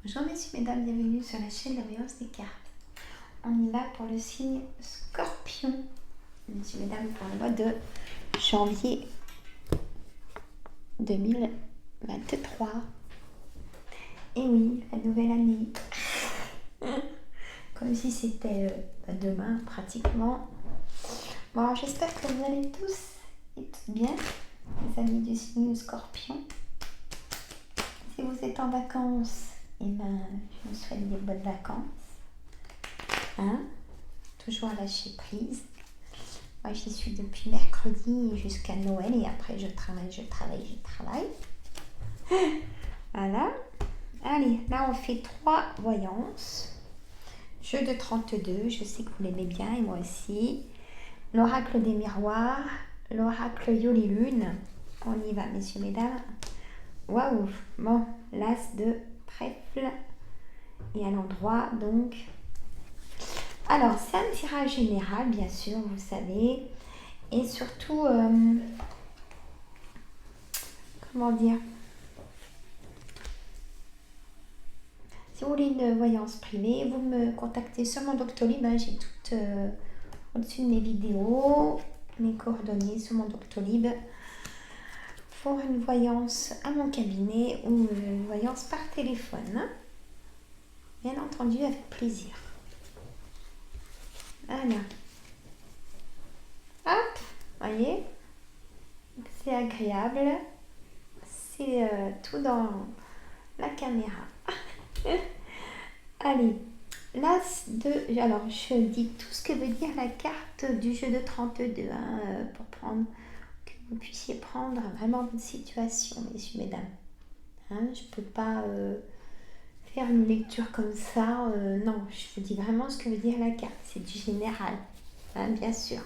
Bonjour messieurs, mesdames, bienvenue sur la chaîne de la voyance des cartes. On y va pour le signe Scorpion. Messieurs, mesdames, pour le mois de janvier 2023. Et oui, la nouvelle année. Comme si c'était demain pratiquement. Bon, alors j'espère que vous allez tous et toutes bien, les amis du signe Scorpion. Si vous êtes en vacances, eh ben, je vous souhaite des bonnes vacances. Hein? Toujours à lâcher prise. Moi, j'y suis depuis mercredi jusqu'à Noël et après, je travaille. Voilà. Allez, là, on fait 3 voyances. Jeu de 32, je sais que vous l'aimez bien et moi aussi. L'oracle des miroirs, l'oracle Yoli Lune. On y va, messieurs, mesdames. Waouh! Bon, l'as de trèfle et à l'endroit, donc. Alors, c'est un tirage général, bien sûr, vous savez. Et surtout, comment dire? Si vous voulez une voyance privée, vous me contactez sur mon Doctolib. Hein, j'ai tout au-dessus de mes vidéos, mes coordonnées sur mon Doctolib. Pour une voyance à mon cabinet ou une voyance par téléphone. Hein. Bien entendu, avec plaisir. Voilà. Hop, voyez, c'est agréable. C'est tout dans la caméra. Allez, l'as de... Alors, je dis tout ce que veut dire la carte du jeu de 32, hein, pour prendre... que vous puissiez prendre vraiment une situation, messieurs, mesdames. Hein, je ne peux pas faire une lecture comme ça. Non, je vous dis vraiment ce que veut dire la carte. C'est du général, hein, bien sûr.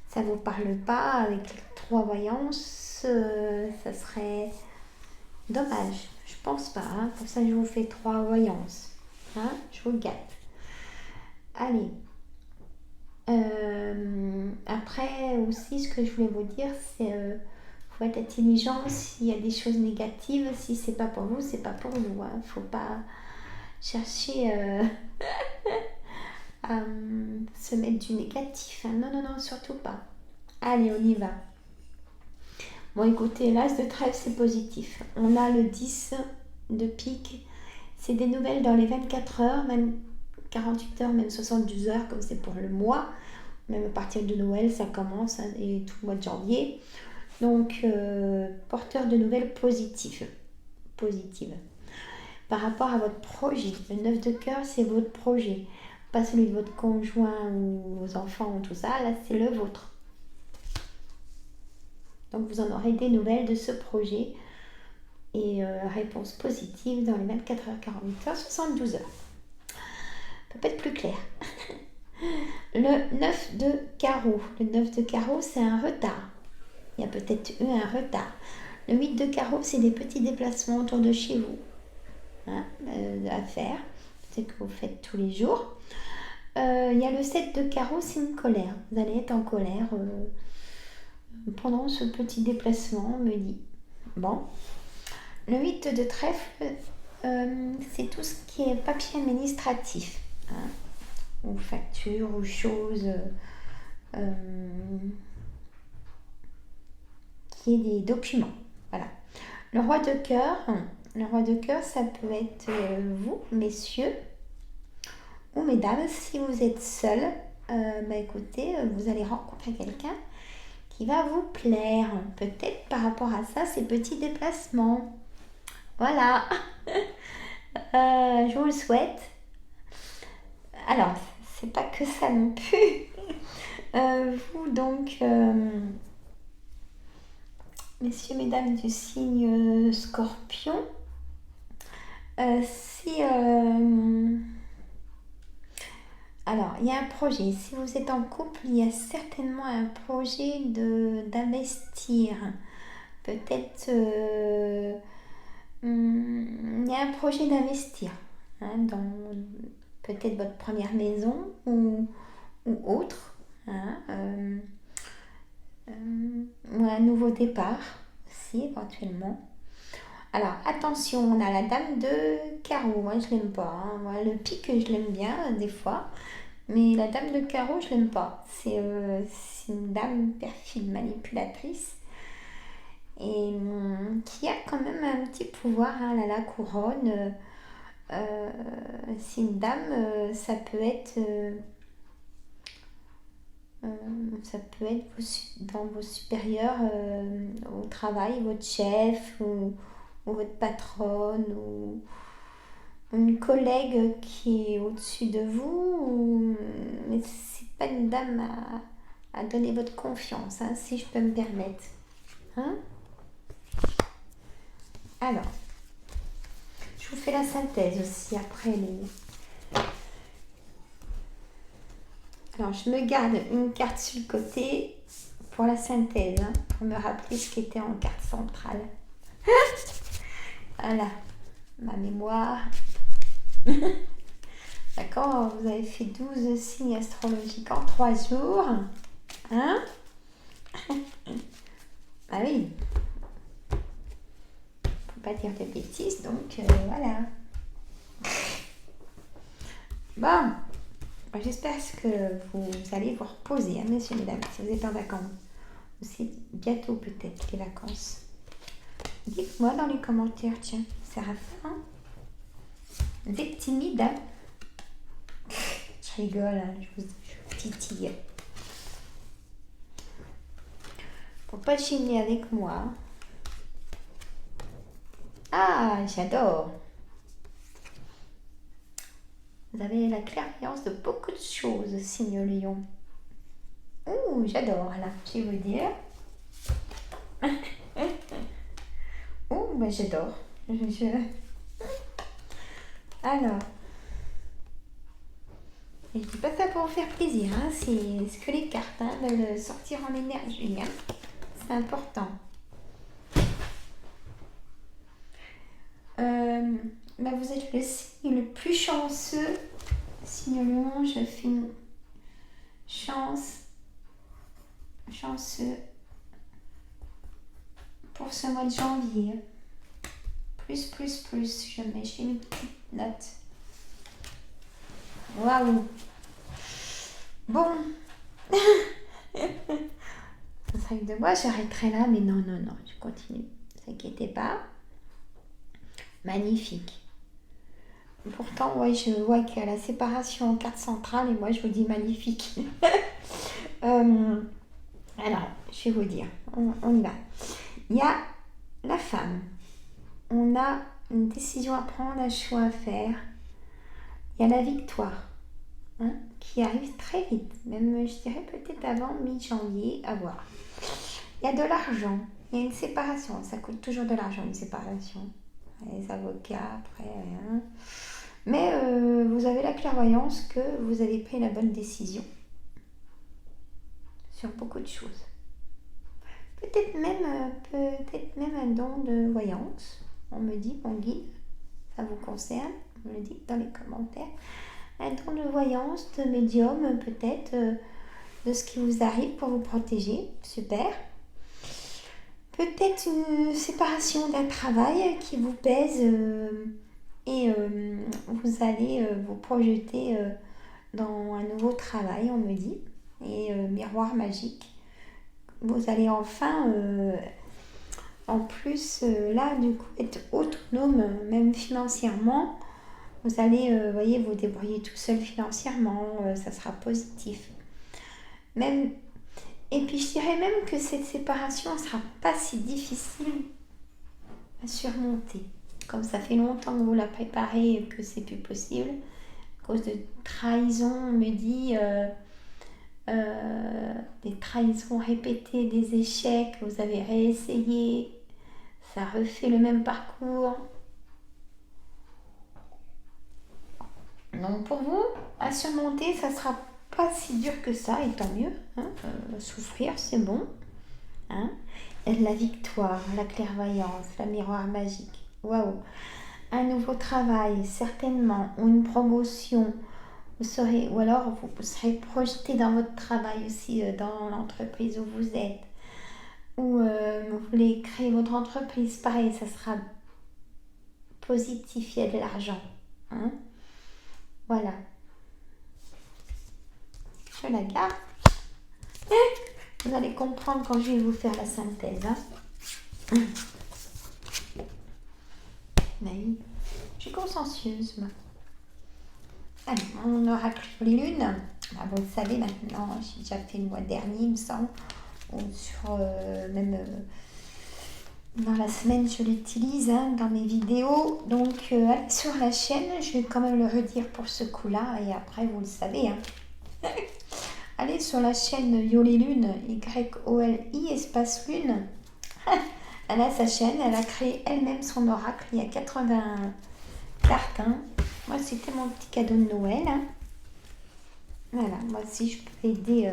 Ça ne vous parle pas avec 3 voyances, ça serait dommage. Je pense pas. Hein. Pour ça, je vous fais 3 voyances. Hein, je vous gâte. Allez. Après aussi, ce que je voulais vous dire, c'est faut être intelligent. S'il y a des choses négatives, si c'est pas pour vous, c'est pas pour vous. Hein. Faut pas chercher à se mettre du négatif. Hein. Non, non, non, surtout pas. Allez, on y va. Bon, écoutez, l'as de trèfle, c'est positif. On a le 10 de pique. C'est des nouvelles dans les 24 heures, même 48 heures, même 72 heures, comme c'est pour le mois. Même à partir de Noël, ça commence, hein, et tout le mois de janvier. Donc, porteur de nouvelles positives. Par rapport à votre projet. Le 9 de cœur, c'est votre projet. Pas celui de votre conjoint ou vos enfants ou tout ça. Là, c'est le vôtre. Donc, vous en aurez des nouvelles de ce projet. Et réponse positive dans les 24 heures, 48 heures, 72 heures. Ça peut pas être plus clair. Le 9 de carreau. Le 9 de carreau, c'est un retard. Il y a peut-être eu un retard. Le 8 de carreau, c'est des petits déplacements autour de chez vous, hein, à faire. C'est que vous faites tous les jours. Il y a le 7 de carreau, c'est une colère. Vous allez être en colère pendant ce petit déplacement, on me dit. Bon. Le 8 de trèfle, c'est tout ce qui est papier administratif. Hein, ou factures, ou choses qui est des documents. Voilà. Le roi de cœur, ça peut être vous, messieurs, ou mesdames, si vous êtes seul, écoutez, vous allez rencontrer quelqu'un qui va vous plaire. Peut-être par rapport à ça, ces petits déplacements. Voilà. Je vous le souhaite. Alors, c'est pas que ça non plus. Vous, donc, messieurs, mesdames du signe Scorpion, alors, il y a un projet. Si vous êtes en couple, il y a certainement un projet d'investir. Peut-être, il y a un projet d'investir, hein, dans peut-être votre première maison ou autre. Hein, ou un nouveau départ aussi éventuellement. Alors, attention, on a la dame de carreau. Moi, je l'aime pas, hein. Moi, le pique, je l'aime bien, des fois. Mais la dame de carreau, je l'aime pas. C'est une dame perfide, manipulatrice. Et qui a quand même un petit pouvoir, hein, la couronne. Euh, c'est une dame, euh, ça peut être dans vos supérieurs au travail, votre chef ou votre patronne ou une collègue qui est au-dessus de vous. Mais c'est pas une dame à donner votre confiance, hein, si je peux me permettre. Hein. Alors, je vous fais la synthèse aussi après les... Alors, je me garde une carte sur le côté pour la synthèse, hein, pour me rappeler ce qui était en carte centrale. Voilà, ma mémoire. D'accord, vous avez fait 12 signes astrologiques en 3 jours. Hein? Ah oui. Faut pas dire de bêtises, donc voilà. Bon. J'espère que vous allez vous reposer, hein, messieurs et mesdames, si vous êtes en vacances. C'est bientôt peut-être les vacances. Dites-moi dans les commentaires, tiens, Séraphin, vous êtes timide, hein? Je rigole, hein, je vous titille. Faut pas chiner avec moi. Ah, j'adore. Vous avez la clairvoyance de beaucoup de choses, signe Lion. Ouh, j'adore, là, je vais vous dire. Ouh, bah j'adore. Alors, et je dis pas ça pour vous faire plaisir, hein, c'est ce que les cartes, hein, de le sortir en énergie, hein. C'est important. Bah vous êtes le signe le plus chanceux. Signe Lion, je fais une chanceux pour ce mois de janvier. Plus, je mets chez mes petites notes. Waouh. Bon. Ça serait que de moi, j'arrêterai là, mais non, je continue. Ne vous inquiétez pas. Magnifique. Pourtant, ouais, je vois qu'il y a la séparation en carte centrale et moi, je vous dis magnifique. Alors, je vais vous dire, on y va. Il y a la femme. On a une décision à prendre, un choix à faire. Il y a la victoire, hein, qui arrive très vite, même je dirais peut-être avant mi-janvier, à voir. Il y a de l'argent, il y a une séparation, ça coûte toujours de l'argent une séparation. Les avocats, après, rien. Mais vous avez la clairvoyance que vous avez pris la bonne décision sur beaucoup de choses. Peut-être même un don de voyance. On me dit, mon guide, ça vous concerne, on me le dit dans les commentaires. Un don de voyance, de médium, peut-être, de ce qui vous arrive pour vous protéger. Super. Peut-être une séparation d'un travail qui vous pèse et vous allez vous projeter dans un nouveau travail, on me dit. Et miroir magique. Vous allez enfin, en plus, là, du coup, être autonome, même financièrement. Vous allez, voyez, vous débrouiller tout seul financièrement, ça sera positif. Même, et puis, je dirais même que cette séparation ne sera pas si difficile à surmonter. Comme ça fait longtemps que vous la préparez et que c'est plus possible, à cause de trahison, on me dit... des trahisons répétées, des échecs, vous avez réessayé, ça refait le même parcours. Donc pour vous, à surmonter, ça sera pas si dur que ça, et tant mieux. Hein, souffrir, c'est bon. Hein. Et la victoire, la clairvoyance, la miroir magique. Waouh! Un nouveau travail, certainement, ou une promotion. Ou alors vous serez projeté dans votre travail aussi, dans l'entreprise où vous êtes. Ou vous voulez créer votre entreprise, pareil, ça sera positif, il y a de l'argent. Hein. Voilà. Je la garde. Vous allez comprendre quand je vais vous faire la synthèse. Hein. Mais je suis consciencieuse, moi. Allez, mon oracle lune. Bah, vous le savez maintenant, j'ai déjà fait le mois dernier, il me semble. Ou sur même dans la semaine, je l'utilise dans mes vidéos. Donc, allez sur la chaîne. Je vais quand même le redire pour ce coup-là. Et après, vous le savez. Allez sur la chaîne Yoli Lune, YOLI espace Lune. Elle a sa chaîne, elle a créé elle-même son oracle. Il y a 80 cartes. Moi, c'était mon petit cadeau de Noël. Voilà, moi si je peux aider,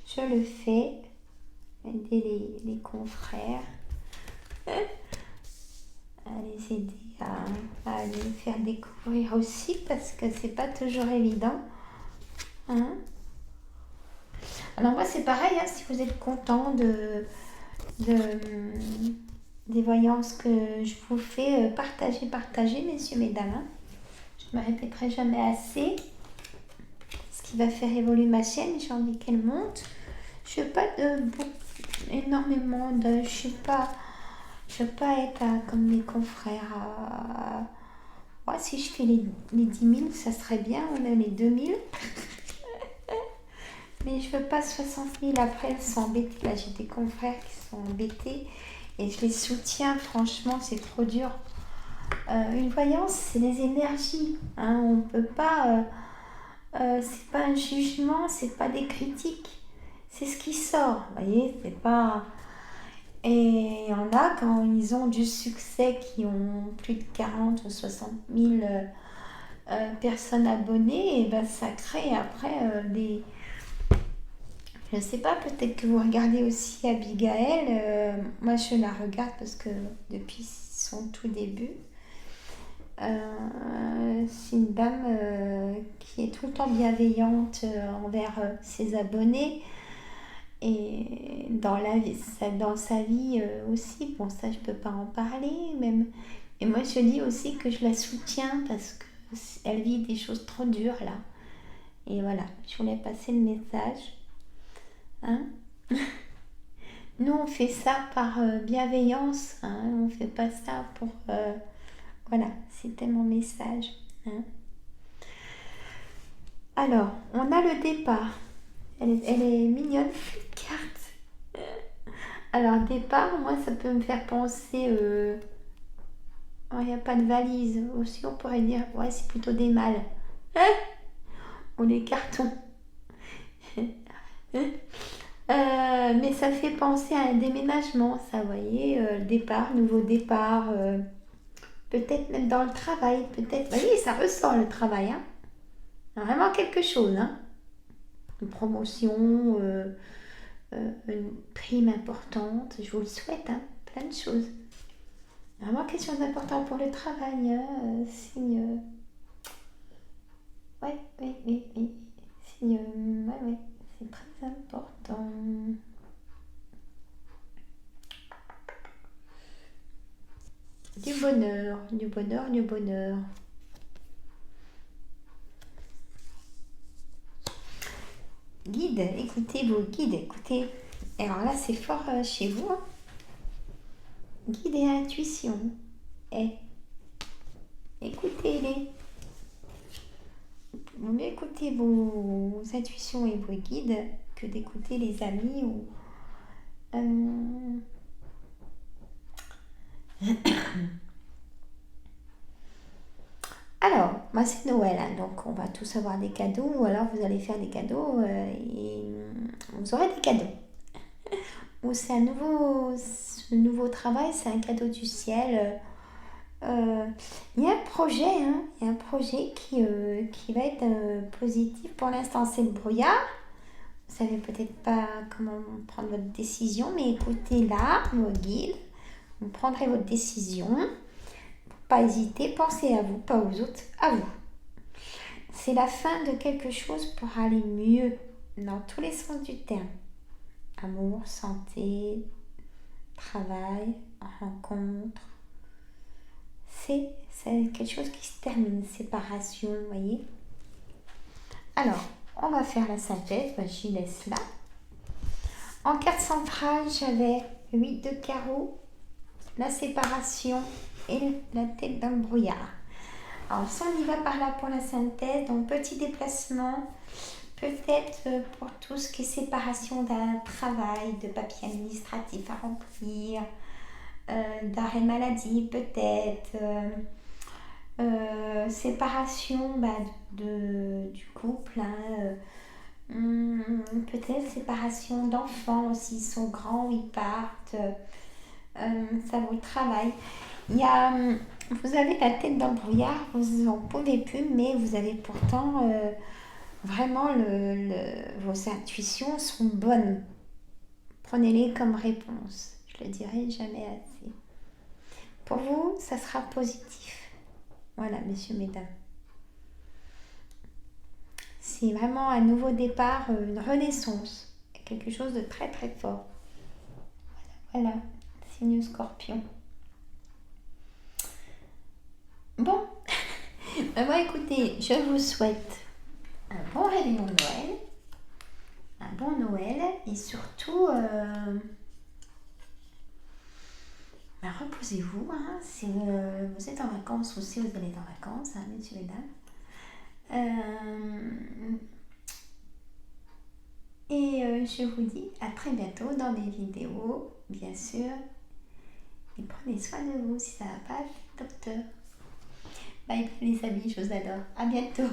je le fais. Aider les confrères. À les aider à les faire découvrir aussi parce que c'est pas toujours évident. Alors moi c'est pareil, si vous êtes content des voyances que je vous fais, partagez, messieurs, mesdames. Je ne me répéterai jamais assez. Ce qui va faire évoluer ma chaîne, j'ai envie qu'elle monte. Je ne veux pas énormément de... Je ne veux pas être comme mes confrères. Moi, si je fais les 10 000, ça serait bien, on a les 2 000. Mais je veux pas 60 000 après, elles sont embêtées. Là, j'ai des confrères qui sont embêtés et je les soutiens. Franchement, c'est trop dur. Une voyance, c'est les énergies. On peut pas... c'est pas un jugement, c'est pas des critiques. C'est ce qui sort. Vous voyez, c'est pas... Et il y en a, quand ils ont du succès, qui ont plus de 40 ou 60 000 personnes abonnées, et ben ça crée après des... Je ne sais pas, peut-être que vous regardez aussi Abigail. Moi, je la regarde parce que depuis son tout début, c'est une dame qui est tout le temps bienveillante envers ses abonnés. Et dans sa vie aussi, bon ça je peux pas en parler même. Et moi je dis aussi que je la soutiens parce qu'elle vit des choses trop dures là. Et voilà, je voulais passer le message. Nous on fait ça par bienveillance, on fait pas ça pour... Voilà, c'était mon message. Alors, on a le départ. Elle est mignonne, cette carte. Alors, départ, moi, ça peut me faire penser... il n'y a pas de valise. Aussi, on pourrait dire, ouais, c'est plutôt des malles. Ou des cartons. Mais ça fait penser à un déménagement, ça, vous voyez, départ, nouveau départ. Peut-être même dans le travail, peut-être. Vous voyez, ça ressort le travail. Vraiment quelque chose. Une promotion... une prime importante, je vous le souhaite, plein de choses. Vraiment quelque chose d'important pour le travail, signe... Oui, signe... Ouais, c'est très important. Du bonheur. Guide, écoutez vos guides, écoutez. Alors là, c'est fort chez vous. Guide et intuition. Écoutez-les. Vaut mieux écouter vos intuitions et vos guides que d'écouter les amis ou... Alors, moi c'est Noël, donc on va tous avoir des cadeaux, ou alors vous allez faire des cadeaux et vous aurez des cadeaux. Ou c'est ce nouveau travail, c'est un cadeau du ciel. Il y a un projet qui va être positif. Pour l'instant, c'est le brouillard. Vous savez peut-être pas comment prendre votre décision, mais écoutez là, vos guides, vous prendrez votre décision. Pas hésiter, pensez à vous, pas aux autres, à vous. C'est la fin de quelque chose pour aller mieux dans tous les sens du terme. Amour, santé, travail, rencontre, C'est quelque chose qui se termine, séparation, vous voyez. Alors, on va faire la sagesse, j'y laisse là. En carte centrale, j'avais 8 de carreau, la séparation et la tête dans le brouillard. Alors, si on y va par là pour la synthèse, donc petit déplacement, peut-être pour tout ce qui est séparation d'un travail, de papier administratif à remplir, d'arrêt maladie peut-être, séparation du couple, peut-être séparation d'enfants aussi, ils sont grands, ils partent, ça vaut le travail. Il y a, vous avez la tête dans le brouillard, vous n'en pouvez plus, mais vous avez pourtant vraiment vos intuitions sont bonnes. Prenez-les comme réponse. Je le dirai jamais assez. Pour vous, ça sera positif. Voilà, messieurs, mesdames. C'est vraiment un nouveau départ, une renaissance. Quelque chose de très très fort. Voilà, signe Scorpion. Bon, moi écoutez, je vous souhaite un bon réveillon de Noël, un bon Noël et surtout reposez-vous, si vous êtes en vacances ou si vous allez en vacances, messieurs et dames. Et je vous dis à très bientôt dans des vidéos, bien sûr. Et prenez soin de vous si ça va pas, docteur. Bye les amis, je vous adore. À bientôt.